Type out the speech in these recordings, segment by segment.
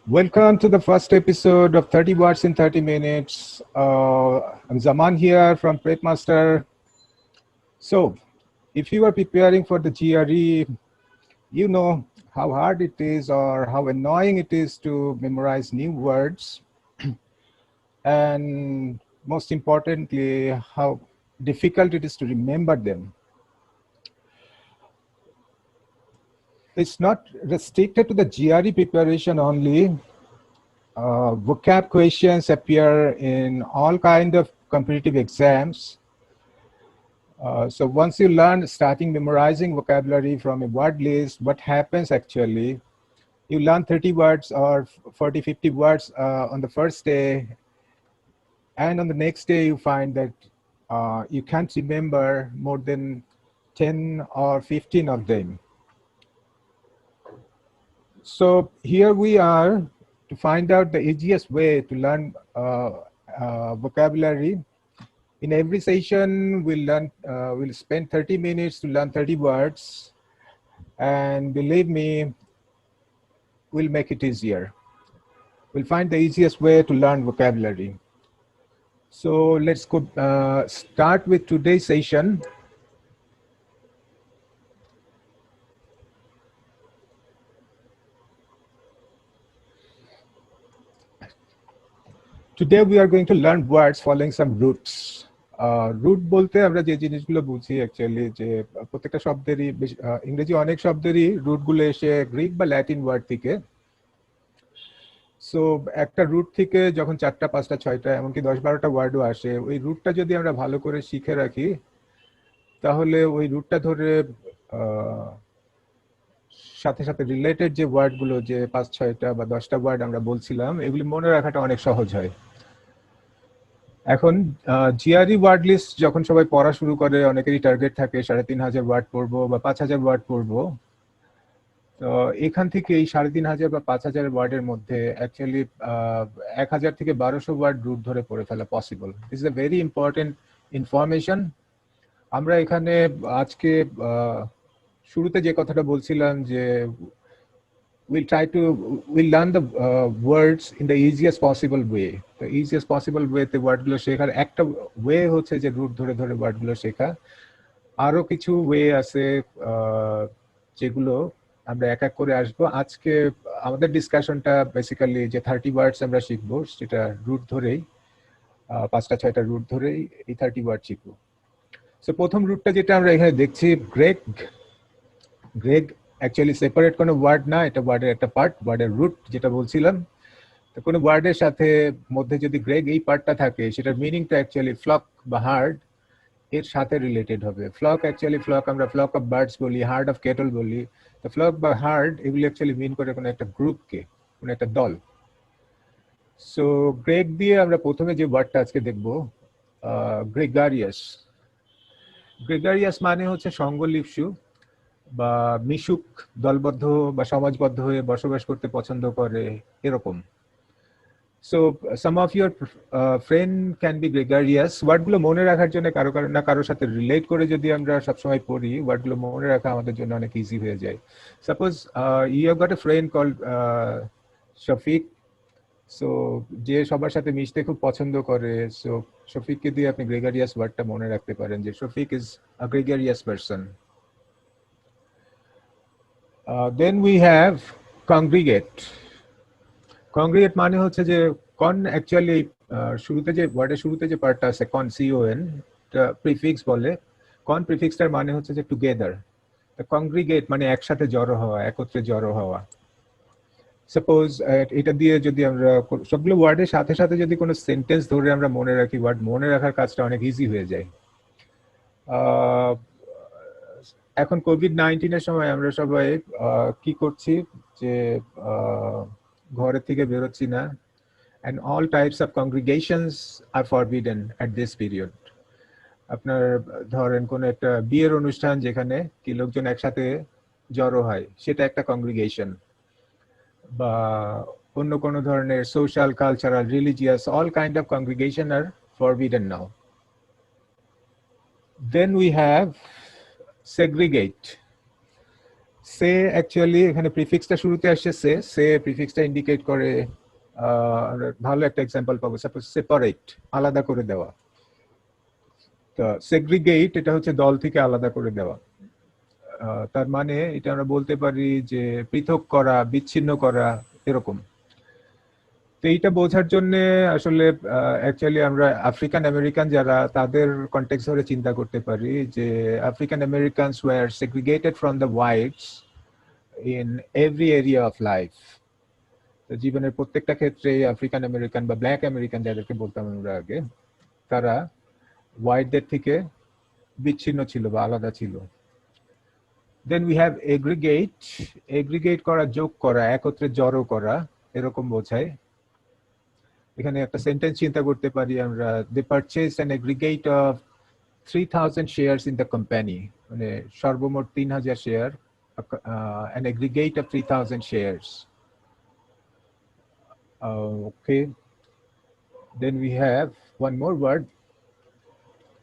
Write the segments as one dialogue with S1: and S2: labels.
S1: Welcome to the first episode of 30 Words in 30 Minutes. I'm Zaman here from Prepmaster. So, if you are preparing for the GRE, you know how hard it is or how annoying it is to memorize new words. And most importantly, how difficult it is to remember them. It's not restricted to the GRE preparation only. Vocab questions appear in all kind of competitive exams. So once you learn starting memorizing vocabulary from a word list, what happens actually, you learn 30 words or 40, 50 words on the first day. And on the next day, you find that you can't remember more than 10 or 15 of them. So here we are to find out the easiest way to learn vocabulary. In every session, we'll spend 30 minutes to learn 30 words. And believe me, we'll make it easier. We'll find the easiest way to learn vocabulary. So let's go start with today's session. Today we are going to learn words following some roots. Root বলতে আমরা যে জিনিসগুলো বুঝি actually যে প্রত্যেকটা শব্দেরই ইংরেজি অনেক শব্দেরই রুটগুলো এসে গ্রিক বা ল্যাটিন ওয়ার্ড থেকে। সো একটা রুট থেকে যখন 4টা 5টা 6টা এমনকি 10-12টা ওয়ার্ডও আসে, ওই রুটটা যদি আমরা ভালো করে শিখে রাখি তাহলে ওই রুটটা ধরে সাথে সাথে রিলেটেড যে ওয়ার্ডগুলো, যে 5-6টা বা 10টা ওয়ার্ড আমরা বলছিলাম, এগুলি মনে রাখাটা অনেক সহজ হয়। এখন জিআরই ওয়ার্ড লিস্ট যখন সবাই পড়া শুরু করে, অনেকেরই টার্গেট থাকে 3500 ওয়ার্ড পড়বো বা 5000 ওয়ার্ড পড়বো। তো এখান থেকে এই 3500 বা 5000 ওয়ার্ডের মধ্যে অ্যাকচুয়ালি 1000 থেকে 1200 ওয়ার্ড রুট ধরে পড়ে ফেলা possible. This is a very important information. আমরা এখানে আজকে শুরুতে যে কথাটা বলছিলাম যে we'll learn the words in the easiest possible way. The easiest possible way তে ওয়ার্ডগুলো শেখার একটা ওয়ে হচ্ছে যে রুট ধরে ধরে ওয়ার্ডগুলো শেখা। আরো কিছু ওয়ে আছে যেগুলো আমরা এক এক করে আসবো। আজকে আমাদের ডিসকাশনটা বেসিক্যালি যে 30 ওয়ার্ডস আমরা শিখবো সেটা রুট ধরেই, 5টা 6টা রুট ধরেই এই 30 ওয়ার্ড শিখবো। সো প্রথম রুটটা যেটা আমরা এখানে দেখছি, গ্রেগ। গ্রেগ অ্যাকচুয়ালি সেপারেট কোনো ওয়ার্ড না, এটা ওয়ার্ডের একটা পার্ট, ওয়ার্ডের রুট যেটা বলছিলাম। তো কোনো ওয়ার্ডের সাথে মধ্যে যদি গ্রেগ এই পার্টটা থাকে, সেটার মিনিংটা অ্যাকচুয়ালি ফ্লক বা হার্ড এর সাথে রিলেটেড হবে। ফ্লক অ্যাকচুয়ালি আমরা ফ্লক অফ বার্ডস বলি, হার্ড অফ কেটল বলি। তো ফ্লক বা হার্ড এগুলি অ্যাকচুয়ালি মিন করে কোনো একটা গ্রুপকে, কোনো একটা দল। সো গ্রেগ দিয়ে আমরা প্রথমে যে ওয়ার্ডটা আজকে দেখবো, গ্রেগারিয়াস। গ্রেগারিয়াস মানে হচ্ছে সঙ্গলিপসু বা মিশুক, দলবদ্ধ বা সমাজবদ্ধ হয়ে বসবাস করতে পছন্দ করে, এরকম। So some of your friend can be gregarious. ওয়ার্ডগুলো মনে রাখার জন্য কারো না কারোর সাথে রিলেট করে যদি আমরা সবসময় পড়ি, ওয়ার্ডগুলো মনে রাখা আমাদের জন্য অনেক ইজি হয়ে যায়। Suppose you have got a friend called Shafiq. So যে সবার সাথে মিশতে খুব পছন্দ করে, সো শফিককে দিয়ে আপনি গ্রেগারিয়াস ওয়ার্ডটা মনে রাখতে পারেন যে Shafiq is a gregarious person. Then we have congregate. Congregate মানে হচ্ছে যে কন, অ্যাকচুয়ালি শুরুতে যে ওয়ার্ডের শুরুতে যে পার্টটা আছে কন, CON, প্রিফিক্স বলে। কন প্রিফিক্সটার মানে হচ্ছে যে টুগেদার। কংগ্রিগেট মানে একসাথে জড়ো হওয়া, একত্রে জড়ো হওয়া। সাপোজ এটা দিয়ে যদি আমরা সবগুলো ওয়ার্ডের সাথে সাথে যদি কোনো সেন্টেন্স ধরে আমরা মনে রাখি, ওয়ার্ড মনে রাখার কাজটা অনেক ইজি হয়ে যায়। এখন কোভিড-19 সময় আমরা সবাই কি করছি, যে ঘরের থেকে বেরোচ্ছি না, and all types of congregations are forbidden at this period. আপনার ধরেন কোন একটা বিয়ের অনুষ্ঠান যেখানে কি লোকজন একসাথে জড়ো হয়, সেটা একটা কংগ্রিগেশন। বা অন্য কোনো ধরনের social, cultural, religious, all kind of congregation are forbidden now. Then we have segregate. Say actually এখানে প্রিফিক্সটা শুরুতে আসছে সে প্রিফিক্সটা ইন্ডিকেট করে আমরা ভালো একটা এক্সাম্পল পাবো, সাপোজ সেপারেট, আলাদা করে দেওয়া। তো সেগ্রিগেট এটা হচ্ছে দল থেকে আলাদা করে দেওয়া। তার মানে এটা আমরা বলতে পারি যে পৃথক করা, বিচ্ছিন্ন করা, এরকম। তো এইটা বোঝার জন্য আসলে অ্যাকচুয়ালি আমরা আফ্রিকান আমেরিকান যারা, তাদের কনটেক্সট ধরে চিন্তা করতে পারি যে African Americans were segregated from the whites in every area of life. তো জীবনের প্রত্যেকটা ক্ষেত্রে আফ্রিকান আমেরিকান বা ব্ল্যাক আমেরিকান যাদেরকে বলতাম আমরা আগে, তারা হোয়াইটদের থেকে বিচ্ছিন্ন ছিল বা আলাদা ছিল। Then we have aggregate, aggregate করা, যোগ করা, একত্রে জড়ো করা, এরকম বোঝায়। এখানে একটা সেন্টেন্স চিন্তা করতে পারি আমরা, they purchase an aggregate of 3000 shares in the company, মানে সর্বমোট 3000 share, an aggregate of 3000 shares. Okay, then we have one more word,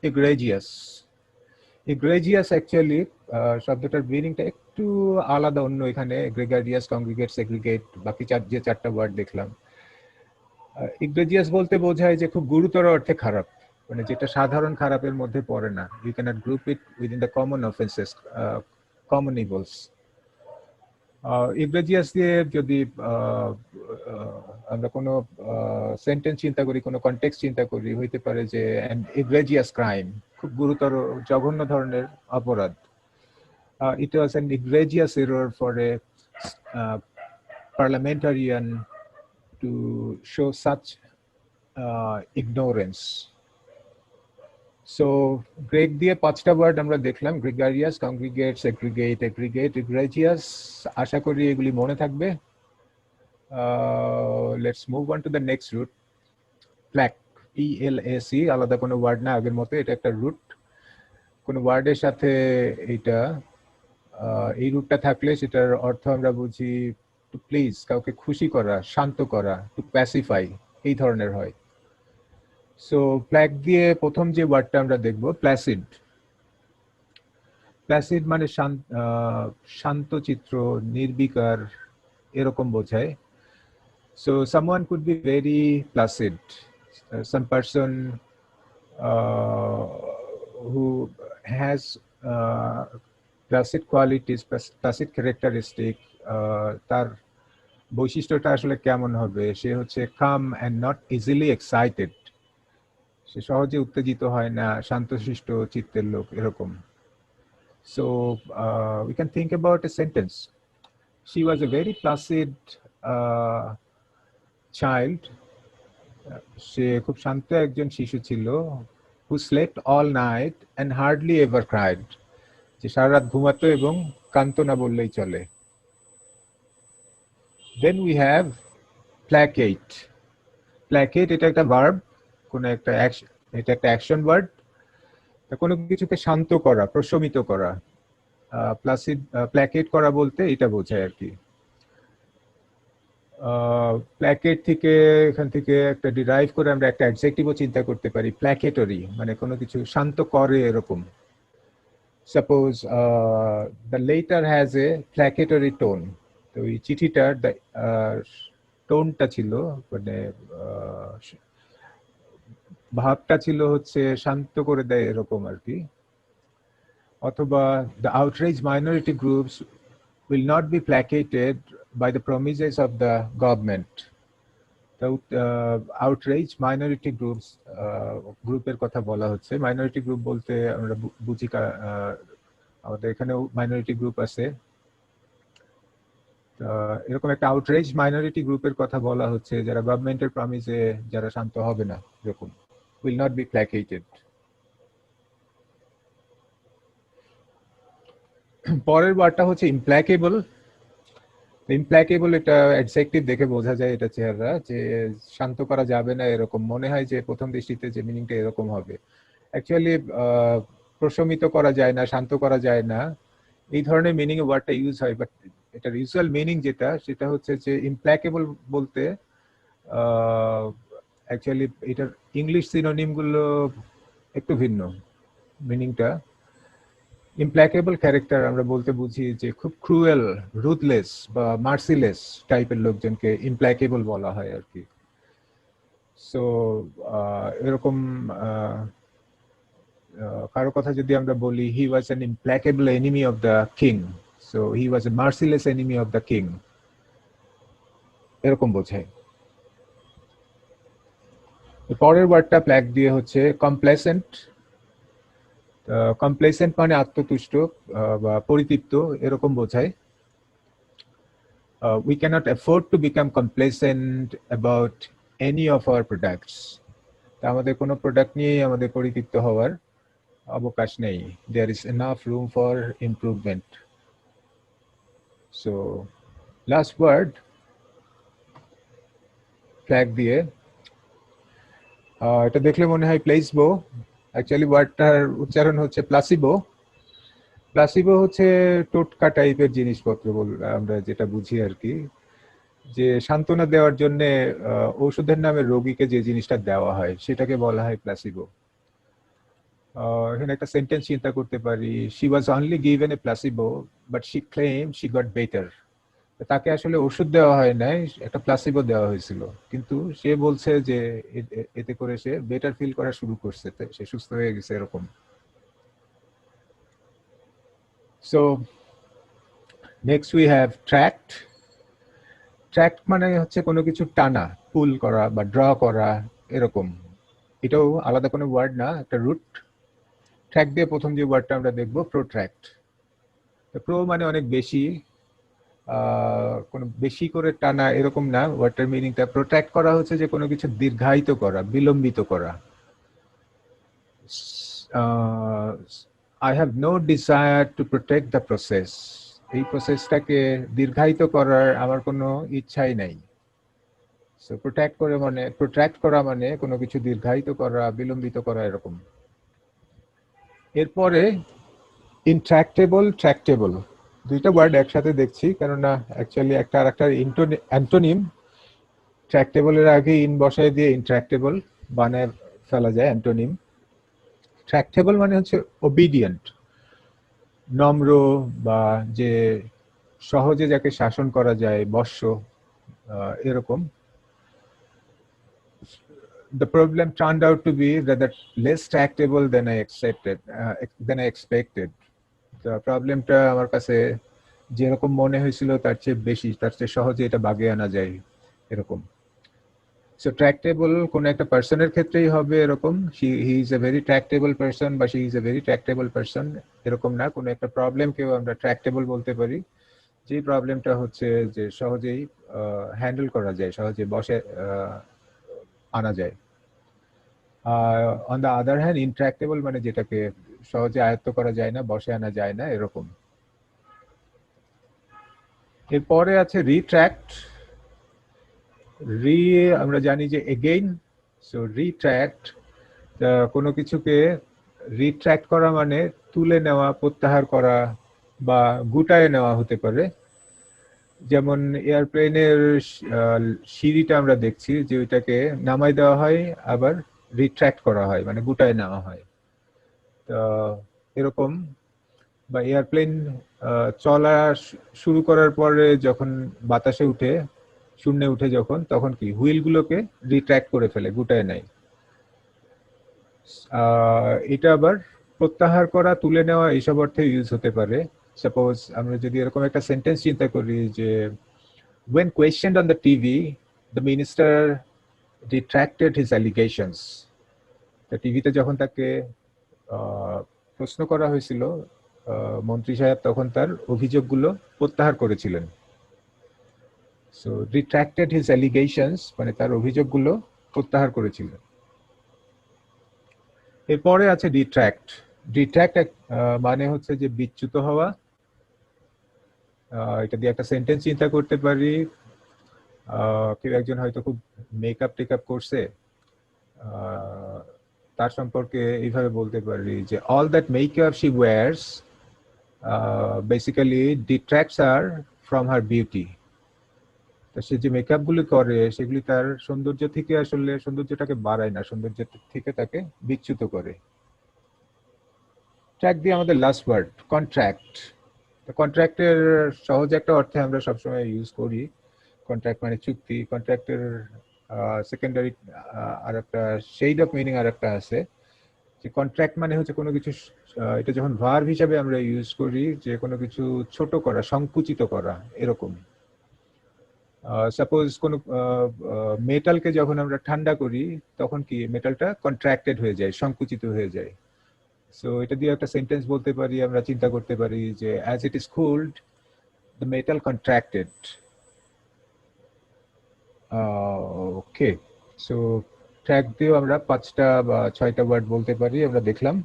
S1: egregious. Egregious actually শব্দটার মিনিংটা একটু আলাদা অন্য এখানে, গ্রেগারিয়াস, কংগ্রিগেট, সেগ্রিগেট, বাকি যে চারটা ওয়ার্ড দেখলাম। egregious বলতে বোঝায় যে খুব গুরুতর অর্থে খারাপ, মানে যেটা সাধারণ খারাপের মধ্যে পড়ে না। You cannot group it within the common offences, common evils. egregious দিয়ে যদি আমরা কোনো সেন্টেন্স চিন্তা করি, কোনো কনটেক্সট চিন্তা করি, হইতে পারে যে an egregious crime, খুব গুরুতর জঘন্য ধরনের অপরাধ। It was an egregious error for a parliamentarian to show such ignorance. So greg দিয়ে 5টা ওয়ার্ড আমরা দেখলাম, gregarious, congregate, segregate, aggregate, egregious. আশা করি এগুলি মনে থাকবে। Let's move on to the next root, plac, PLAC, আলাদা কোনো ওয়ার্ড না, আগের মতো এটা একটা রুট। কোনো ওয়ার্ডের সাথে এইটা এই রুটটা থাকলে সেটার অর্থ আমরা বুঝি টু প্লিজ, কাউকে খুশি করা, শান্ত করা, টু প্যাসিফাই, এই ধরনের হয়। সো প্ল্যাক দিয়ে প্রথম যে ওয়ার্ডটা আমরা দেখব, প্ল্যাসিড। প্ল্যাসিড মানে শান্তচিত্র, নির্বিকার, এরকম বোঝায়। So someone could be very placid, some person who has placid qualities, placid characteristic, তার বৈশিষ্ট্যটা আসলে কেমন হবে? সে হচ্ছে calm and not easily excited, সে সহজে উত্তেজিত হয় না, শান্তশিষ্ট চিত্তের লোক, এরকম। So we can think about a sentence. She was a very placid child. সে খুব শান্ত একজন শিশু ছিল। Who slept all night and hardly ever cried. যে সারা রাত ঘুমাতো এবং কাঁদতো না বললেই চলে। Then we have placate. Placate এটা একটা ভার্ব, কোন একটা অ্যাকশন, এটা একটা অ্যাকশন ওয়ার্ড। কোনো কিছুকে শান্ত করা, প্রশমিত করা। প্লাসিড, প্ল্যাকেট করা বলতে এটা বোঝায় আর কি। প্ল্যাকেট থেকে, এখান থেকে একটা ডিরাইভ করে আমরা একটা অ্যাডজেক্টিভও চিন্তা করতে পারি, প্ল্যাকেটরি, মানে কোনো কিছু শান্ত করে, এরকম। Suppose the letter has a placatory tone. তো এই চিঠিটার টোনটা ছিল, মানে ভাবটা ছিল হচ্ছে শান্ত করে দেয়, এরকম আর কি। অথবা the outraged minority groups will not be placated by the promises of the government. The outraged minority groups, গ্রুপের কথা বলা হচ্ছে। মাইনরিটি গ্রুপ বলতে আমরা বুঝি, আমাদের এখানেও মাইনরিটি গ্রুপ আছে, এরকম একটা আউটরেজ মাইনরিটি গ্রুপের কথা বলা হচ্ছে, যারা গভর্নমেন্টের প্রমিসে যারা শান্ত হবে না, এরকম, will not be placated. পরের ওয়ার্ডটা হচ্ছে ইমপ্ল্যাকেবল। ইমপ্ল্যাকেবল এটা অ্যাডজেক্টিভ দেখে বোঝা যায় এটা চেহারা, যে শান্ত করা যাবে না, এরকম মনে হয় যে প্রথম দৃষ্টিতে যে মিনিংটা এরকম হবে। অ্যাকচুয়ালি প্রশমিত করা যায় না, শান্ত করা যায় না, এই ধরনের মিনিং এ ওয়ার্ডটা ইউজ হয়। বাট এটার ইউজুয়াল মিনিং যেটা, সেটা হচ্ছে যে ইমপ্ল্যাকেবল বলতে অ্যাকচুয়ালি এটার ইংলিশ সিনোনিম গুলো একটু ভিন্ন মিনিংটা। ইমপ্ল্যাকেবল ক্যারেক্টার আমরা বলতে বুঝি যে খুব ক্রুয়েল, রুথলেস বা মার্সিলেস টাইপের লোকজনকে ইমপ্ল্যাকেবল বলা হয় আর কি। সো এরকম কারো কথা যদি আমরা বলি, he was an implacable enemy of the king, so he was a merciless enemy of the king, এরকম বোঝায়। পরের ওয়ার্ডটা প্ল্যাক দিয়ে হচ্ছে কমপ্লেসেন্ট। কমপ্লেসেন্ট মানে আত্মতুষ্ট বা পরিতৃপ্ত, এরকম বোঝায়। We cannot afford to become complacent about any of our products. আমাদের কোনো প্রোডাক্ট নিয়েই আমাদের পরিতৃপ্ত হওয়ার অবকাশ নেই। There is enough room for improvement. So last word flag দিয়ে, এটা দেখলে মনে হয় প্লেসবো, অ্যাকচুয়ালি ওয়ার্ডটার উচ্চারণ হচ্ছে প্লাসিবো। প্লাসিবো হচ্ছে টোটকা টাইপের জিনিসপত্র আমরা যেটা বুঝি আর কি, যে সান্ত্বনা দেওয়ার জন্য ঔষধের নামে রোগীকে যে জিনিসটা দেওয়া হয় সেটাকে বলা হয় প্লাসিবো। এখানে একটা সেন্টেন্স চিন্তা করতে পারি, she was only given a placebo but she claim she got better. তাকে আসলে ওষুধ দেওয়া হয় নাই, একটা প্লাসিবো দেওয়া হয়েছিল, কিন্তু সে বলছে যে এতে করে সে বেটার ফিল করা শুরু করছে, সে সুস্থ হয়ে গেছে এরকম। So next we have tract. Tract মানে হচ্ছে কোনো কিছু টানা, পুল করা বা ড্র করা এরকম। এটাও আলাদা কোনো ওয়ার্ড না, একটা রুট। ট্র্যাক দিয়ে প্রথম যে ওয়ার্ডটা আমরা দেখবো প্রোট্র্যাক্ট। প্রো মানে অনেক বেশি, কোনো বেশি করে টানা এরকম না, ওয়ার্ডটার মিনিংটা প্রোট্র্যাক্ট করা হচ্ছে যে কোনো কিছু দীর্ঘায়িত করা, বিলম্বিত করা। I have no desire to protect the process. এই প্রসেসটাকে দীর্ঘায়িত করার আমার কোনো ইচ্ছাই নাই। সো প্রোট্র্যাক্ট করা মানে কোনো কিছু দীর্ঘায়িত করা, বিলম্বিত করা এরকম। এরপরে ইনট্র্যাক্টেবল, ট্র্যাক্টেবল, দুইটা ওয়ার্ড একসাথে দেখছি, কেননা অ্যাকচুয়ালি একটা আর একটা অ্যান্টোনিম। ট্র্যাক্টেবলের আগে ইন বসায় দিয়ে ইনট্র্যাক্টেবল বানায় ফেলা যায় অ্যান্টোনিম। ট্র্যাক্টেবল মানে হচ্ছে ওবিডিয়েন্ট, নম্র, বা যে সহজে যাকে শাসন করা যায়, বশ্য এরকম। The problem turned out to be rather less tractable than I expected. The প্রবলেমটা আমার কাছে যেরকম মনে হয়েছিল তার চেয়ে বেশি, তার চেয়ে সহজে এটা বাগে আনা যায় এরকম। সো ট্র্যাক্টেবল কোন একটা পার্সনের ক্ষেত্রেই হবে এরকম, he is a very tractable person বা she is a very tractable person, এরকম না। কোনো একটা প্রবলেমকেও আমরা ট্র্যাক্টেবল বলতে পারি, যে প্রবলেমটা হচ্ছে যে সহজেই হ্যান্ডেল করা যায়, সহজে বসে আনা যায়। অন দ্য আদার হ্যান্ড ইনট্র্যাক্টেবল মানে যেটাকে সহজে আয়ত্ত করা যায় না, বসে আনা যায় না এরকম। এরপরে আছে রিট্র্যাক্ট। আমরা জানি যে এগেইন। সো রিট্র্যাক্ট, কোনো কিছুকে রিট্র্যাক্ট করা মানে তুলে নেওয়া, প্রত্যাহার করা বা গুটায় নেওয়া হতে পারে। যেমন এয়ারপ্লেনের সিঁড়িটা আমরা দেখছি যে ওইটাকে নামাই দেওয়া হয়, আবার রিট্র্যাক্ট করা হয় মানে গুটায় নেওয়া হয়। তো এরকম, বা এয়ারপ্লেন চলা শুরু করার পরে যখন বাতাসে উঠে, শূন্যে উঠে যখন, তখন কি হুইলগুলোকে রিট্র্যাক্ট করে ফেলে, গুটায় নেয়। এটা আবার প্রত্যাহার করা, তুলে নেওয়া এইসব অর্থে ইউজ হতে পারে। সাপোজ আমরা যদি এরকম একটা সেন্টেন্স চিন্তা করি যে when questioned on the TV the minister retracted his allegations. টিভিতে যখন তাকে প্রশ্ন করা হয়েছিল, মন্ত্রী সাহেব তখন তার অভিযোগগুলো প্রত্যাহার করেছিলেন। সো রিট্র্যাক্টেড হিজ অ্যালিগেশনস মানে তার অভিযোগগুলো প্রত্যাহার করেছিলেন। এরপরে আছে ডিট্র্যাক্ট। ডিট্র্যাক্ট মানে হচ্ছে যে বিচ্যুত হওয়া। এটা দিয়ে একটা সেন্টেন্স চিন্তা করতে পারি, কেউ একজন হয়তো খুব মেকআপ টেকআপ করছে, তার সম্পর্কে এইভাবে বলতে পারি যে all that makeup she wears basically detracts her from her beauty. সে যে মেকআপ গুলি করে সেগুলি তার সৌন্দর্য থেকে আসলে সৌন্দর্যটাকে বাড়ায় না, সৌন্দর্য থেকে তাকে বিচ্যুত করে। ট্র্যাক দিয়ে আমাদের লাস্ট ওয়ার্ড কন্ট্রাক্ট। কন্ট্রাক্টের সহজ একটা অর্থে আমরা সবসময় ইউজ করি, কন্ট্রাক্ট মানে চুক্তি। কন্ট্রাক্টের সেকেন্ডারি আর একটা শেড অফ মিনিং আর একটা আছে, যে কন্ট্রাক্ট মানে হচ্ছে কোনো কিছু এটা যখন ভার্ব হিসাবে আমরা ইউজ করি, যে কোনো কিছু ছোট করা, সংকুচিত করা, এরকম। সাপোজ কোনো মেটালকে যখন আমরা ঠান্ডা করি, তখন কি মেটালটা কন্ট্রাক্টেড হয়ে যায়, সংকুচিত হয়ে যায়। সো এটা দিয়ে একটা সেন্টেন্স বলতে পারি, আমরা চিন্তা করতে পারি যে as it is cooled the metal contracted. Okay, so track দিয়েও আমরা 5টা বা 6টা ওয়ার্ড বলতে পারি, আমরা দেখলাম।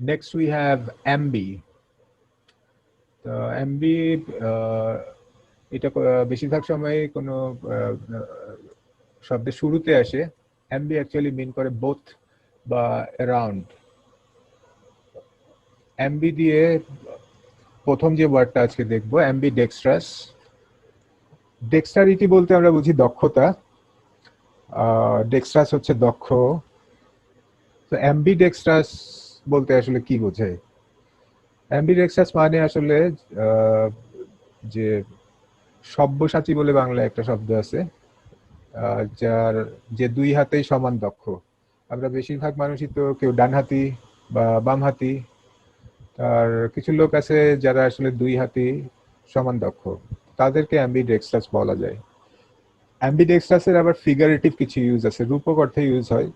S1: Next we have MB. তো এমবি এটা বেশিরভাগ সময় কোনো শব্দের শুরুতে আসে। এমবি অ্যাকচুয়ালি মিন করে বোথ বা অ্যারাউন্ড। এমবি দিয়ে প্রথম যে ওয়ার্ডটা আজকে দেখবো, এমবি ডেক্সট্রাস। ডেক্সটারিটি বলতে আমরা বুঝি দক্ষতা, ডেক্সট্রাস হচ্ছে দক্ষ। তো এমবি ডেক্সট্রাস বলতে আসলে কি বোঝায়? এমবি ডেক্সট্রাস মানে আসলে যে সব্যসাচী বলে বাংলায় একটা শব্দ আছে, যার যে দুই হাতেই সমান দক্ষ। আমরা বেশিরভাগ মানুষই তো কেউ ডান হাতি বা বাম হাতি, আর কিছু লোক আছে যারা আসলে দুই হাতি সমান দক্ষ, তাদেরকে অ্যাম্বিডেক্সট্রাস বলা যায়। অ্যাম্বিডেক্সট্রাসের আবার ফিগারেটিভ কিছু ইউজ আছে, রূপক অর্থে ইউজ হয়।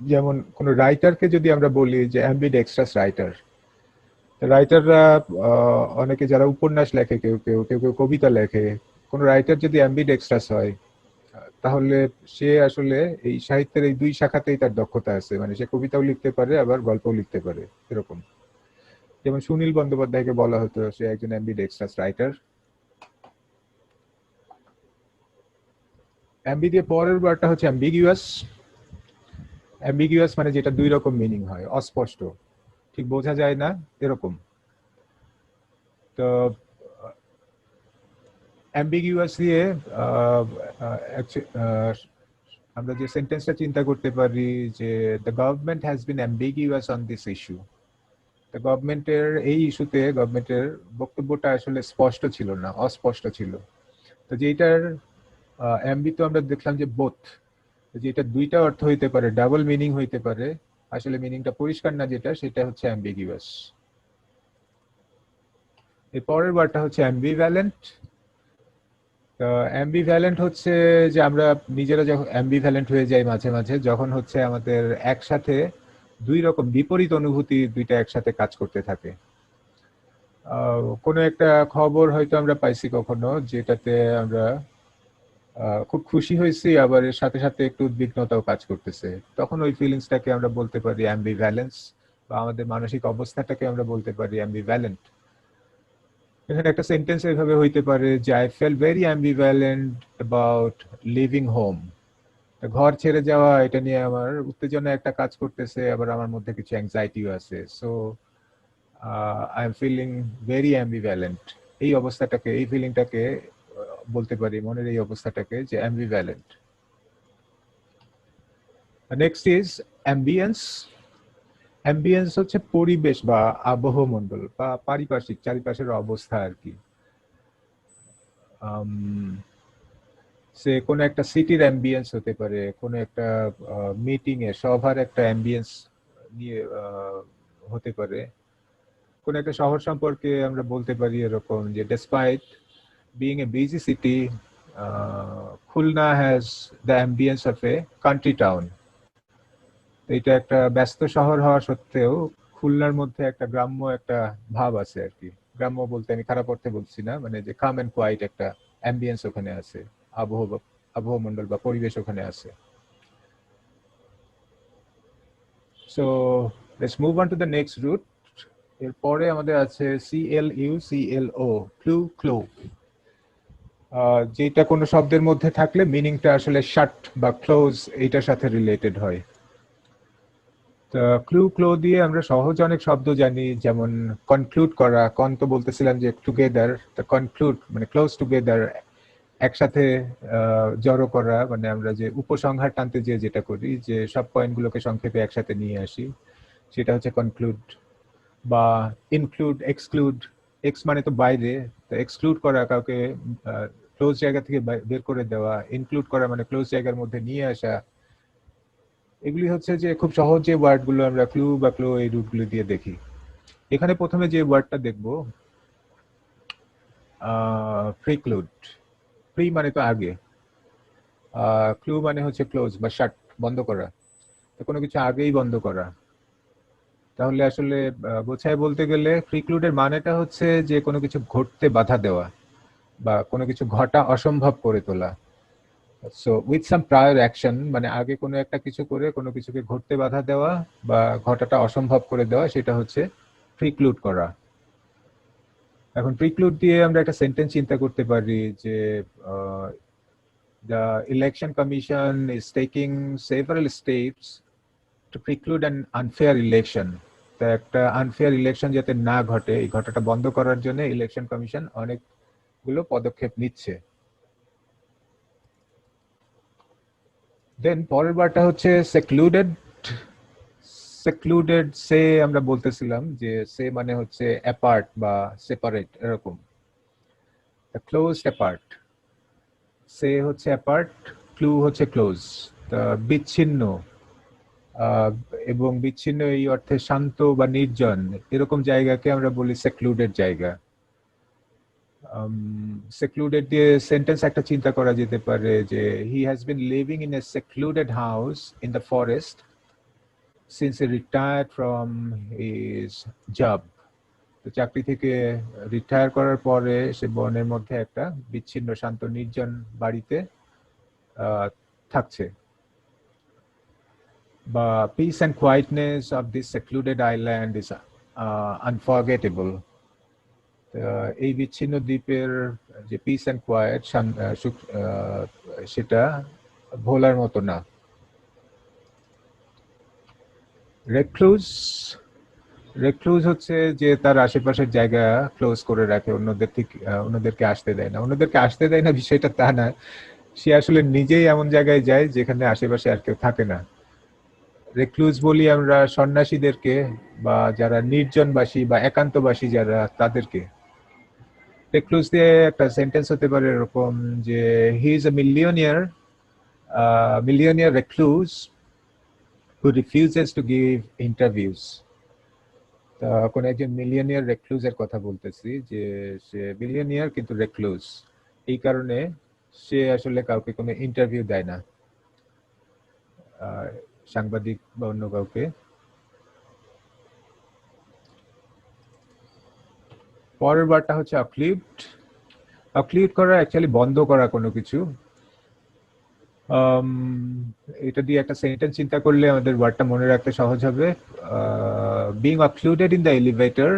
S1: যেমন কোনো রাইটারকে যদি আমরা বলি যে অ্যাম্বিডেক্সট্রাস রাইটার, রাইটাররা অনেকে যারা উপন্যাস লেখে, কেউ কেউ কেউ কেউ কবিতা লেখে, কোনো রাইটার যদি অ্যাম্বিডেক্সট্রাস হয়, তাহলে সে আসলে এই সাহিত্যের এই দুই শাখাতেই তার দক্ষতা আছে, মানে সে কবিতাও লিখতে পারে আবার গল্পও লিখতে পারে, এরকম। যেমন সুনীল বন্দ্যোপাধ্যায়কে বলা হতো সে একজন অ্যাম্বিডেক্সট্রাস রাইটার। অ্যাম্বি দিয়ে পরের ওয়ার্ডটা হচ্ছে অ্যাম্বিগুয়াস। অ্যাম্বিগুয়াস মানে যেটা দুই রকম মিনিং হয়, অস্পষ্ট, ঠিক বোঝা যায় না, এরকম। তো অ্যাম্বিগুয়াস দিয়ে আমরা যে সেন্টেন্সটা চিন্তা করতে পারি যে the government has been ambiguous on this issue. The গভর্নমেন্টের এই ইস্যুতে গভর্নমেন্টের বক্তব্যটা আসলে স্পষ্ট ছিল না, অস্পষ্ট ছিল। তো যেটার অ্যাম্বি তো আমরা দেখলাম যে বোথ, যেটা দুইটা অর্থ হইতে পারে, ডাবল মিনিং হইতে পারে, আসলে মিনিংটা পরিষ্কার না যেটা, সেটা হচ্ছে অ্যাম্বিগুয়াস। এর পরের ওয়ার্ডটা হচ্ছে অ্যাম্বিভ্যালেন্ট। অ্যাম্বিভ্যালেন্ট হচ্ছে যে আমরা নিজেরা যখন অ্যাম্বিভ্যালেন্ট হয়ে যাই মাঝে মাঝে, যখন হচ্ছে আমাদের একসাথে দুই রকম বিপরীত অনুভূতি দুইটা একসাথে কাজ করতে থাকে। কোনো একটা খবর হয়তো আমরা পাইছি কখনো, যেটাতে আমরা খুব খুশি হয়েছি, আবার এর সাথে সাথে একটু উদ্বিগ্নতাও কাজ করতেছে, তখন ওই ফিলিংসটাকে আমরা বলতে পারি অ্যাম্বিভ্যালেন্স, বা আমাদের মানসিক অবস্থাটাকে আমরা বলতে পারি অ্যাম্বিভ্যালেন্ট। এখানে একটা সেন্টেন্স এভাবে হইতে পারে যে I feel very ambivalent about living home. ঘর ছেড়ে যাওয়া, এটা নিয়ে আমার উত্তেজনা একটা কাজ করতেছে, আবার আমার মধ্যে কিছু অ্যাংজাইটিও আছে। So I am feeling very ambivalent. এই অবস্থাটাকে, এই ফিলিংটাকে বলতে পারি, মনের এই অবস্থাটাকে, যে ambivalent. Next is ambience. Ambience হচ্ছে পরিবেশ বা আবহমণ্ডল বা পারিপার্শ্বিক, চারিপাশের অবস্থা আর কি। সে কোনো একটা সিটির অ্যাম্বিয়েন্স হতে পারে, কোনো একটা মিটিং এ, সভার একটা অ্যাম্বিয়েন্স নিয়ে হতে পারে। কোনো একটা শহর সম্পর্কে আমরা বলতে পারি এরকম যে despite being a busy city, Khulna has the ambience of a country town. এটা একটা ব্যস্ত শহর হওয়া সত্ত্বেও খুলনার মধ্যে একটা গ্রাম্য একটা ভাব আছে আর কি। গ্রাম্য বলতে আমি খারাপ অর্থে বলছি না, মানে যে কাম এন্ড কোয়াইট একটা অ্যাম্বিয়েন্স ওখানে আছে, আবহমণ্ডল বা পরিবেশ ওখানে আছে। So let's move on to the next root. এরপরে আমাদের আছে CLU, ক্লু, ক্লো। যেটা কোনো শব্দের মধ্যে থাকলে মিনিংটা আসলে শাট বা ক্লোজ, এইটার সাথে রিলেটেড হয়। ক্লু, ক্লো দিয়ে আমরা সহজ অনেক শব্দ জানি, যেমন কনক্লুড করা, কন তো বলতেছিলাম যে টুগেদার, তো কনক্লুড মানে ক্লোজ টুগেদার, একসাথে জড়ো করা, মানে আমরা যে উপসংহার টানতে যে যেটা করি, যে সব পয়েন্টগুলোকে সংক্ষেপে একসাথে নিয়ে আসি। সেটা হচ্ছে কনক্লুড, বা ইনক্লুড, এক্সক্লুড। এক্স মানে তো বাইরে, তো এক্সক্লুড করা, কাউকে ক্লোজ জায়গা থেকে বের করে দেওয়া। ইনক্লুড করা মানে ক্লোজ জায়গার মধ্যে নিয়ে আসা। এগুলি হচ্ছে যে খুব সহজ যে ওয়ার্ডগুলো আমরা ক্লু বা ক্লো এই রুটগুলো দিয়ে দেখি। এখানে প্রথমে যে ওয়ার্ডটা দেখব, প্রিক্লুড। প্রি মানে তো আগে, ক্লু মানে হচ্ছে ক্লোজ বা শাট, বন্ধ করা। তো কোনো কিছু আগেই বন্ধ করা। তাহলে আসলে গোছায় বলতে গেলে প্রিক্লুডের মানেটা হচ্ছে যে কোনো কিছু ঘটতে বাধা দেওয়া বা কোনো কিছু ঘটা অসম্ভব করে তোলা। So with some prior action মানে আগে কোনো একটা কিছু করে কোনো কিছুকে ঘটতে বাধা দেওয়া বা ঘটাটা অসম্ভব করে দেওয়া, সেটা হচ্ছে প্রিক্লুড করা। এখন প্রিক্লুড দিয়ে আমরা একটা সেন্টেন্স চিন্তা করতে পারি যে the election commission is taking several steps to preclude an unfair election. তা একটা আনফেয়ার ইলেকশন যাতে না ঘটে, এই ঘটনাটা বন্ধ করার জন্য ইলেকশন কমিশন অনেকগুলো পদক্ষেপ নিচ্ছে। দেন পরের বারটা হচ্ছে সেক্লুডেড। সেক্লুডেড সে আমরা বলতেছিলাম যে সে মানে হচ্ছে অ্যাপার্ট বা সেপারেট এরকম। ক্লোজড অ্যাপার্ট, সে হচ্ছে অ্যাপার্ট, ক্লু হচ্ছে ক্লোজ। বিচ্ছিন্ন, এবং বিচ্ছিন্ন এই অর্থে শান্ত বা নির্জন এরকম জায়গাকে আমরা বলি সেক্লুডেড জায়গা। সেক্লুডেড দিয়ে সেন্টেন্স একটা চিন্তা করা যেতে পারে যে he has been living in a secluded house in the forest since he retired from his job. তো চাকরি থেকে রিটায়ার করার পরে সে বনের মধ্যে একটা বিচ্ছিন্ন শান্ত নির্জন বাড়িতে থাকছে। বা peace and quietness of this secluded island is unforgettable. এই বিচ্ছিন্ন দ্বীপের যে পিস অ্যান্ড কোয়াইট সেটা ভোলার মতো না। রেক্লুজ, রেক্লুজ হচ্ছে যে তার আশেপাশের জায়গা ক্লোজ করে রাখে, অন্যদেরকে আসতে দেয় না। অন্যদেরকে আসতে দেয় না বিষয়টা তা না, সে আসলে নিজেই এমন জায়গায় যায় যেখানে আশেপাশে আর কেউ থাকে না। রেক্লুজ বলি আমরা সন্ন্যাসীদেরকে বা যারা নির্জনবাসী বা একান্তবাসী যারা, তাদেরকে। রেক্লুজ দিয়ে একটা সেন্টেন্স হতে পারে এরকম যে হি is A millionaire, millionaire recluse who refuses to give interviews. কোন একজন মিলিয়নিয়ার রেক্লুজের কথা বলতেছি যে সে বিলিয়নিয়ার কিন্তু রেক্লুজ, এই কারণে সে আসলে কাউকে কোনো ইন্টারভিউ দেয় না, সাংবাদিক বা অন্য কাউকে। পরের বারটা হচ্ছে অক্লিউড। অক্লিউড করা অ্যাকচুয়ালি বন্ধ করা কোনো কিছু। এটা দিয়ে একটা সেন্টেন্স চিন্তা করলে আমাদের ওয়ার্ডটা মনে রাখতে সহজ হবে। Being occluded in the elevator,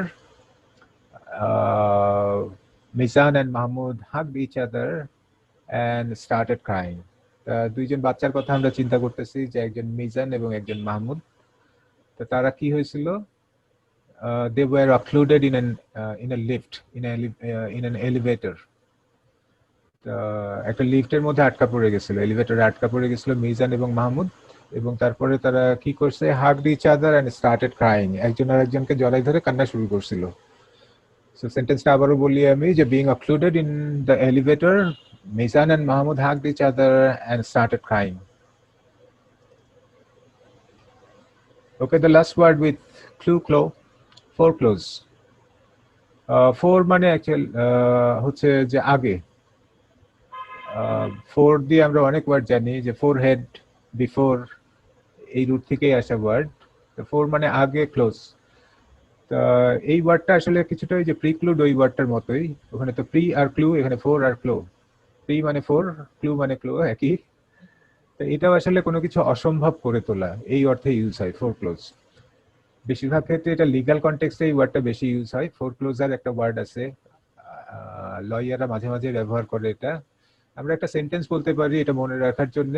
S1: Mizan and Mahmud hugged each other and started crying. দুইজন বাচ্চার কথা আমরা চিন্তা করতেছি যে একজন মিজান এবং একজন মাহমুদ। তো তারা কি হয়েছিল, they were occluded in a lift, in an elevator. একটা লিফটের মধ্যে আটকা পড়ে গেছিল, এলিভেটরে আটকা পড়ে গেছিল মিজান এবং মাহমুদ। এবং তারপরে তারা কি করছে, hugged each other and started crying, একজন আরেকজনকে জড়াই ধরে কান্না শুরু করছিল। সো সেন্টেন্সটা আবারও বলি আমি যে being occluded in the elevator, Mizan and Mahmoud hugged each other and started crying. Okay, the last word with clue, foreclose. Four মানে অ্যাকচুয়াল হচ্ছে যে আগে। ফোর দিয়ে আমরা অনেক ওয়ার্ড জানি, যে ফোর হেড, বিফোর, এই রুট থেকেই আসা ওয়ার্ড। তো ফোর মানে আগে, ক্লোজ। তা এই ওয়ার্ডটা আসলে কিছুটা ওই যে প্রিক্লুড ওই ওয়ার্ডটার মতোই। ওখানে তো প্রি আর ক্লু, এখানে ফোর আর ক্লো। প্রি মানে ফোর, ক্লু মানে ক্লো, একই। তো এটাও আসলে কোনো কিছু অসম্ভব করে তোলা এই অর্থে ইউজ হয় ফোরক্লোজ। বেশিরভাগ ক্ষেত্রে এটা লিগাল কনটেক্সটে এই ওয়ার্ডটা বেশি ইউজ হয়। ফোরক্লোজার একটা ওয়ার্ড আছে, লয়াররা মাঝে মাঝে ব্যবহার করে এটা। আমরা একটা সেন্টেন্স বলতে পারি এটা মনে রাখার জন্য,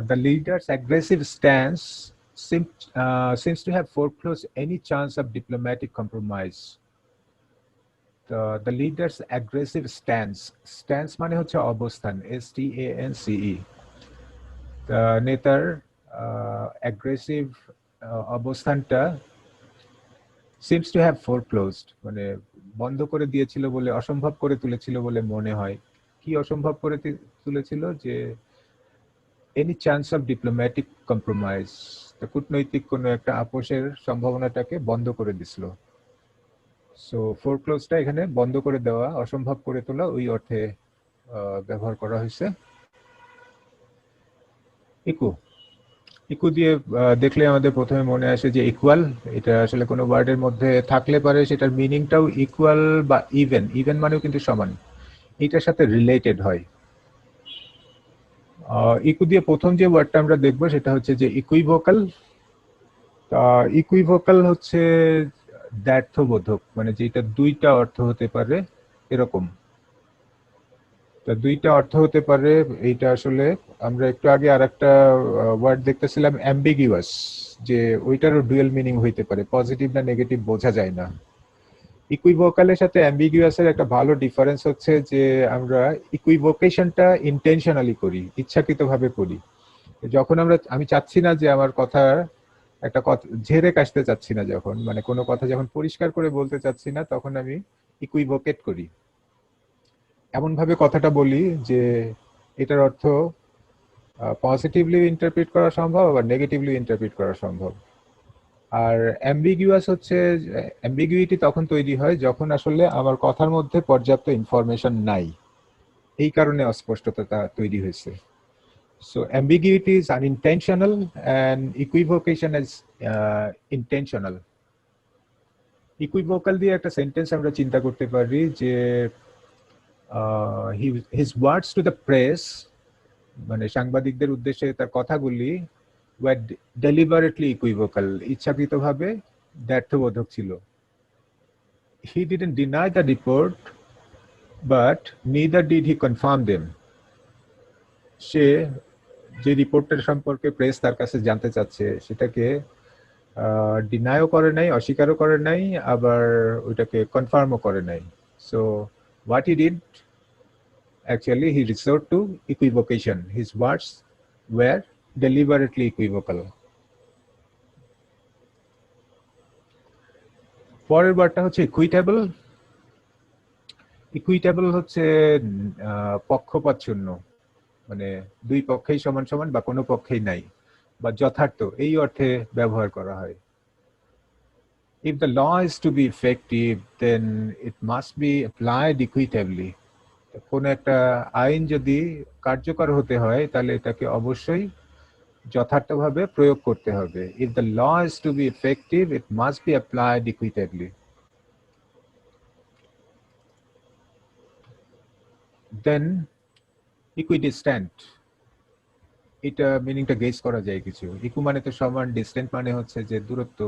S1: the leaders aggressive stance seems to have foreclosed any chance of diplomatic compromise. The leader's aggressive stance মানে হচ্ছে অবস্থান, STANCE। নেতার অ্যাগ্রেসিভ অবস্থানটা seems to have foreclosed, মানে বন্ধ করে দিয়েছিল বলে, অসম্ভব করে তুলেছিল বলে মনে হয়। কি অসম্ভব করে তুলেছিল? যে any chance of diplomatic compromise, কূটনৈতিক কোনো একটা আপোষের সম্ভাবনাটাকে বন্ধ করে দিছিল। সো ফোরক্লোজটা এখানে বন্ধ করে দেওয়া, অসম্ভব করে তোলা, ওই অর্থে ব্যবহার করা হয়েছে। ইকু ইকু দিয়ে দেখলে আমাদের প্রথমে মনে আসে যে ইকুয়াল। এটা আসলে কোনো ওয়ার্ডের মধ্যে থাকলে পারে সেটার মিনিংটাও ইকুয়াল বা ইভেন, ইভেন মানেও কিন্তু সমান, এটার সাথে রিলেটেড হয়। ইকু দিয়ে প্রথম যে ওয়ার্ডটা আমরা দেখবো সেটা হচ্ছে যে ইকুইভোকাল। ইকুইভোকাল হচ্ছে দ্ব্যর্থবোধক, মানে যেটা দুইটা অর্থ হতে পারে এরকম। তা দুইটা অর্থ হতে পারে, এইটা আসলে আমরা একটু আগে আরেকটা ওয়ার্ড দেখতেছিলাম অ্যাম্বিগিউয়াস, যে ওইটারও ডুয়েল মিনিং হইতে পারে, পজিটিভ না নেগেটিভ বোঝা যায় না। ইকুইভোকালের সাথে অ্যাম্বিগিউয়াসের একটা ভালো ডিফারেন্স হচ্ছে যে আমরা ইকুইভোকেশনটা ইন্টেনশনালি করি, ইচ্ছাকৃতভাবে করি। যখন আমি চাচ্ছি না যে আমার কথা একটা কথা ঝেড়ে কাশতে চাচ্ছি না, যখন মানে কোনো কথা যখন পরিষ্কার করে বলতে চাচ্ছি না, তখন আমি ইকুইভোকেট করি, এমন ভাবে কথাটা বলি যে এটার অর্থ পজিটিভলি ইন্টারপ্রিট করা সম্ভব আবার নেগেটিভলি ইন্টারপ্রিট করা সম্ভব। আর অ্যাম্বিগুয়াস হচ্ছে, অ্যাম্বিগুইটি তখন তৈরি হয় যখন আসলে আমার কথার মধ্যে পর্যাপ্ত ইনফরমেশন নাই, এই কারণে অস্পষ্টতা তৈরি হয়েছে। So ambiguity is unintentional and equivocation is intentional. Equivocal দিয়ে একটা সেন্টেন্স আমরা চিন্তা করতে পারি যে his words to the press, মানে সাংবাদিকদের উদ্দেশ্যে তার কথাগুলি were deliberately equivocal, ইচ্ছাকৃতভাবে দ্ব্যর্থবোধক ছিল। He didn't deny the report, but neither did he confirm them. সে যে রিপোর্টের সম্পর্কে প্রেস তার কাছে জানতে চাচ্ছে সেটাকে ডিনাইও করে নাই, অস্বীকারও করে নাই, আবার ওইটাকে কনফার্মও করে নাই। So what he did, actually he resort to equivocation. His words were deliberately equivocal. পরের ওয়ার্ডটা হচ্ছে ইকুইটেবল। ইকুইটেবল হচ্ছে পক্ষপাতশূন্য, মানে দুই পক্ষেই সমান সমান বা কোনো পক্ষেই নাই, বা যথার্থ, এই অর্থে ব্যবহার করা হয়। If the law is to be effective, then it must be applied equitably. কোনো একটা আইন যদি কার্যকর হতে হয় তাহলে এটাকে অবশ্যই যথার্থভাবে প্রয়োগ করতে হবে। If the law is to be effective, it must be applied equitably. Then equidistant, এটা মিনিংটা গেস করা যায় কিছু। ইকু মানে তো সমান, ডিস্টেন্ট মানে হচ্ছে যে দূরত্ব।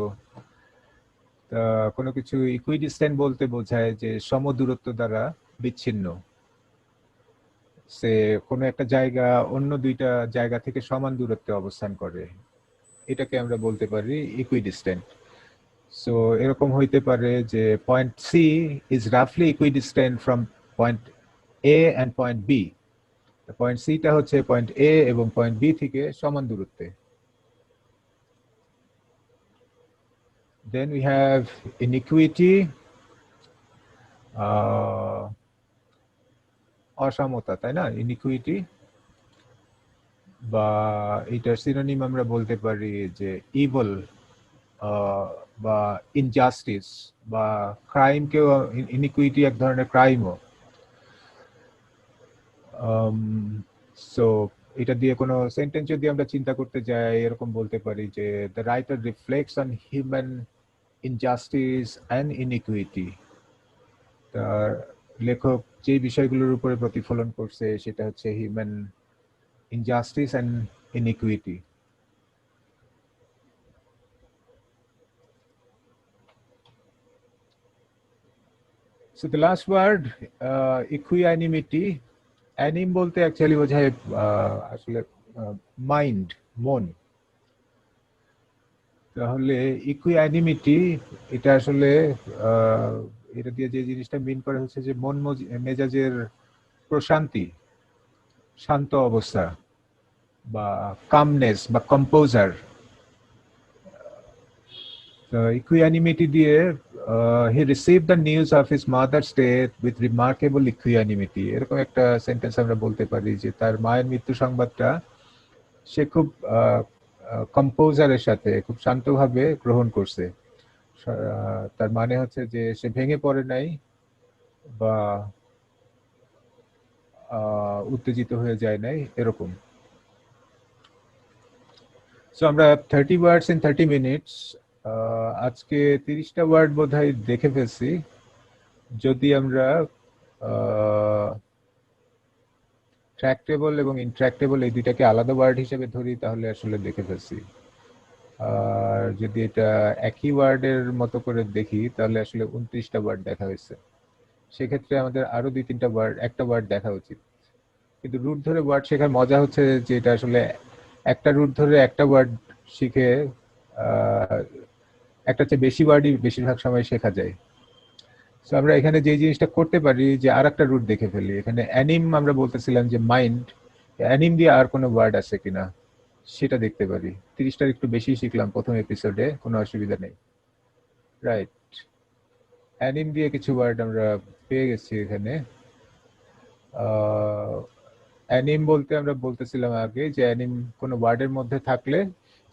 S1: কোনো কিছু ইকুইডিস্টেন্ট বলতে বোঝায় যে সমদূরত্ব দ্বারা বিচ্ছিন্ন। সে কোনো একটা জায়গা অন্য দুইটা জায়গা থেকে সমান দূরত্বে অবস্থান করে, এটাকে আমরা বলতে পারি ইকুইডিস্টেন্ট। সো এরকম হইতে পারে যে পয়েন্ট সি ইজ রাফলি equidistant from point A and point B. Point সিটা হচ্ছে পয়েন্ট এ এবং পয়েন্ট বি থেকে সমান দূরত্বে। Then we have inequity, অসমতা, তাই না? ইনিকুইটি, বা এটার সিনোনিম আমরা বলতে পারি যে ইভল বা ইনজাস্টিস বা ক্রাইমকেও, ইনিকুইটি এক ধরনের ক্রাইমও। সো এটা দিয়ে কোনো সেন্টেন্স যদি আমরা চিন্তা করতে যাই, এরকম বলতে পারি যে the writer reflects on human injustice and iniquity. তার লেখক যে বিষয়গুলোর উপরে প্রতিফলন করছে সেটা হচ্ছে human injustice and inequity. So the last word, equanimity. Anim bolte actually বোঝায় আসলে মাইন্ড, মন। তাহলে equanimity এটা আসলে এটা দিয়ে যে জিনিসটা মিন করা হচ্ছে যে মন মেজাজের প্রশান্তি, শান্ত অবস্থা বা কামনেস বা কম্পোজার। তো ইকুয়ানিমিটি দিয়ে he receive the news of his mother's death with remarkable equanimity, এরকম একটা সেন্টেন্স আমরা বলতে পারি যে তার মায়ের মৃত্যু সংবাদটা সে খুব কম্পোজারের সাথে খুব শান্তভাবে গ্রহণ করছে। তার মানে হচ্ছে যে সে ভেঙে পড়ে নাই বা উত্তেজিত হয়ে যায় নাই, এরকম। সো আমরা 30 ওয়ার্ডস ইন 30 মিনিটস, আজকে 30টা ওয়ার্ড বোধহয় দেখে ফেলছি। যদি আমরা ট্র্যাক্টেবল এবং ইনট্র্যাক্টেবল এই দুইটাকে আলাদা ওয়ার্ড হিসেবে ধরি তাহলে আসলে দেখে ফেলছি। আর যদি এটা একই ওয়ার্ডের মতো করে দেখি তাহলে আসলে 29টা ওয়ার্ড দেখা হয়েছে। সেক্ষেত্রে আমাদের আরো 2-3টা ওয়ার্ড, একটা ওয়ার্ড দেখা উচিত। কিন্তু রুট ধরে ওয়ার্ড শেখার মজা হচ্ছে যে এটা আসলে একটা রুট ধরে একটা ওয়ার্ড শিখে একটা চেয়ে বেশি ওয়ার্ডই বেশিরভাগ সময় শেখা যায়। সো আমরা এখানে যে জিনিসটা করতে পারি যে আর একটা রুট দেখে ফেলি। এখানে অ্যানিম আমরা বলতেছিলাম যে মাইন্ড, অ্যানিম দিয়ে আর কোনো ওয়ার্ড আছে কিনা সেটা দেখতে পারি। 30টার একটু বেশি শিখলাম প্রথম এপিসোডে, কোনো অসুবিধা নেই। রাইট, অ্যানিম দিয়ে কিছু ওয়ার্ড আমরা পেয়ে গেছি এখানে। অ্যানিম বলতে আমরা বলতেছিলাম আগে যে অ্যানিম কোনো ওয়ার্ডের মধ্যে থাকলে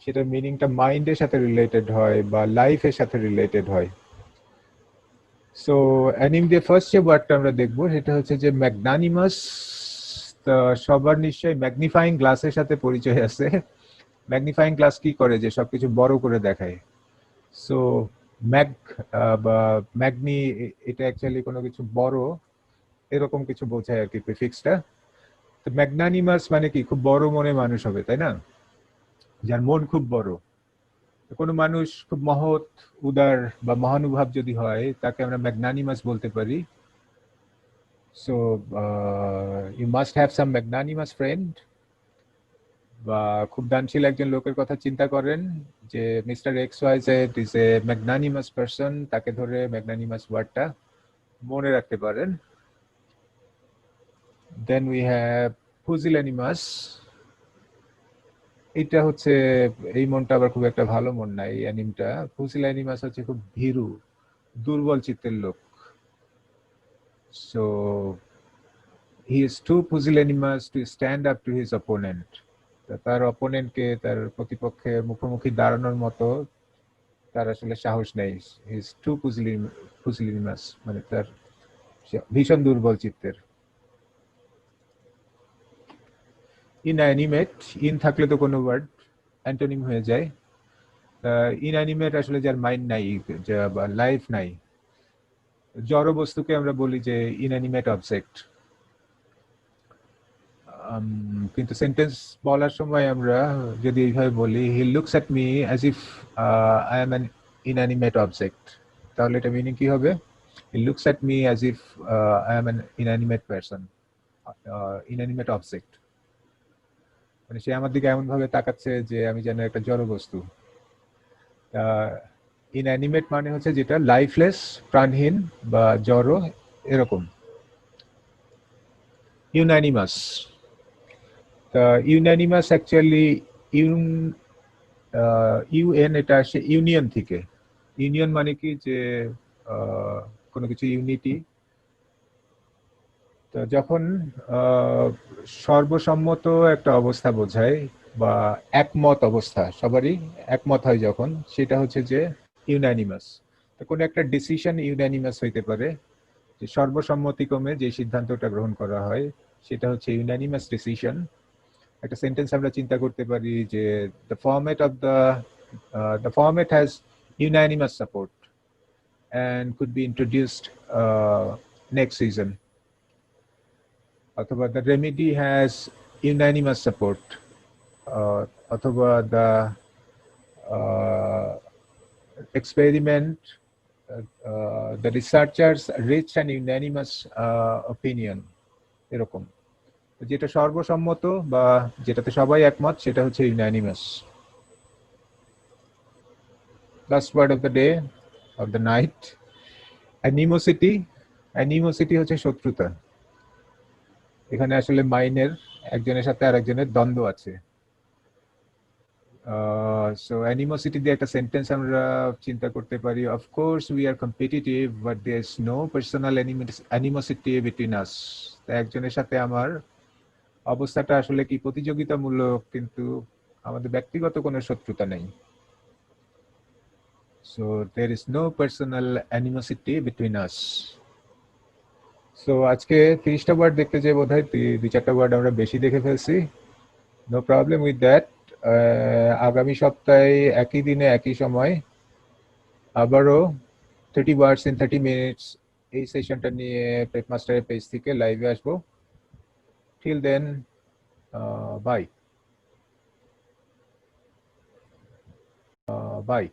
S1: সেটার মিনিংটা মাইন্ডের সাথে রিলেটেড হয় বা লাইফের সাথে রিলেটেড হয়। সো অ্যানিম দিয়ে ফার্স্ট যে ওয়ার্ডটা আমরা দেখবো সেটা হচ্ছে যে ম্যাগনানিমাস। সবার নিশ্চয়ই ম্যাগনিফাইং গ্লাসের সাথে পরিচয় আছে। ম্যাগনিফাইং গ্লাস কি করে, যে সবকিছু বড় করে দেখায়। সো ম্যাগ বা ম্যাগনি, এটা অ্যাকচুয়ালি কোনো কিছু বড় এরকম কিছু বোঝায় আর কি প্রিফিক্সটা। তো ম্যাগনানিমাস মানে কি, খুব বড় মনে মানুষ হবে, তাই না? যার মন খুব বড়। কোনো মানুষ খুব মহৎ, উদার বা মহানুভব যদি হয় তাকে আমরা ম্যাগনানিমাস বলতে পারি। So you must have some magnanimous friend. বা খুব দানশীল একজন লোকের কথা চিন্তা করেন যে Mister X Y Z is a magnanimous person, তাকে ধরে ম্যাগনানিমাস ওয়ার্ডটা মনে রাখতে পারেন। Then we have pusillanimous. এটা হচ্ছে, এই মনটা আবার খুব একটা ভালো মন নাই এই অ্যানিমটা। পুজিল্যানিমাস হচ্ছে খুব ভীরু, দুর্বল চিত্তের লোক। So he is too pusillanimous to stand up to his opponent. তার অপোনেন্টকে, তার প্রতিপক্ষের মুখোমুখি দাঁড়ানোর মতো তার আসলে সাহস নেই। হি ইজ টু পুজিল্যানিমাস, মানে তার ভীষণ দুর্বল চিত্তের। ইনঅ্যানিমেট, ইন থাকলে তো কোনো ওয়ার্ড অ্যান্টোনিম হয়ে যায়। ইনঅ্যানিমেট আসলে যার মাইন্ড নাই, বা লাইফ নাই। জড় বস্তুকে আমরা বলি যে ইনঅ্যানিমেট অবজেক্ট। কিন্তু সেন্টেন্স বলার সময় আমরা যদি এইভাবে বলি, he looks at me as if I am an inanimate object, তাহলে এটা মিনিং কি হবে? He looks at me as if I am an inanimate person, inanimate object. মানে সে আমার দিকে এমন ভাবে তাকাচ্ছে যে আমি যেন একটা জড় বস্তু। ইনঅ্যানিমেট মানে হচ্ছে যেটা লাইফলেস, প্রাণহীন বা জড়, এরকম। ইউনানিমাস, ইউনানিমাস অ্যাকচুয়ালি ইউএন, এটা আসে ইউনিয়ন থেকে। ইউনিয়ন মানে কি, যে কোনো কিছু ইউনিটি। তো যখন সর্বসম্মত একটা অবস্থা বোঝায় বা একমত অবস্থা, সবারই একমত হয় যখন, সেটা হচ্ছে যে ইউনানিমাস। তো কোনো একটা ডিসিশন ইউনানিমাস হইতে পারে, যে সর্বসম্মতিক্রমে যে সিদ্ধান্তটা গ্রহণ করা হয় সেটা হচ্ছে ইউনানিমাস ডিসিশন। একটা সেন্টেন্স আমরা চিন্তা করতে পারি যে the format has unanimous support and could be introduced next season. অথবা the remedy has unanimous support, অথবা the experiment, the researchers reached an unanimous opinion, এরকম। যেটা সর্বসম্মত বা যেটাতে সবাই একমত সেটা হচ্ছে unanimous. Last word of the day, of the night, animosity. Animosity হচ্ছে শত্রুতা। এখানে আসলে মাইনের একজনের সাথে আরেকজনের দ্বন্দ্ব আছে। So animosity দিয়ে একটা সেন্টেন্স আমরা চিন্তা করতে পারি, of course we are competitive but there's no personal animosity between us. একজনের সাথে আমার অবস্থাটা আসলে কি প্রতিযোগিতামূলক, কিন্তু আমাদের ব্যক্তিগত কোনো শত্রুতা নেই। So there is no personal animosity between us. So আজকে 30টা ওয়ার্ড দেখতে যে বোধহয় 2-4টা ওয়ার্ড আমরা বেশি দেখে ফেলছি। No problem with that. আগামী সপ্তাহে একই দিনে একই সময় আবারও 30 ওয়ার্ডস ইন 30 মিনিটস এই সেশনটা নিয়ে প্রেপ মাস্টারের পেজ থেকে লাইভে আসবো। Till then bye by.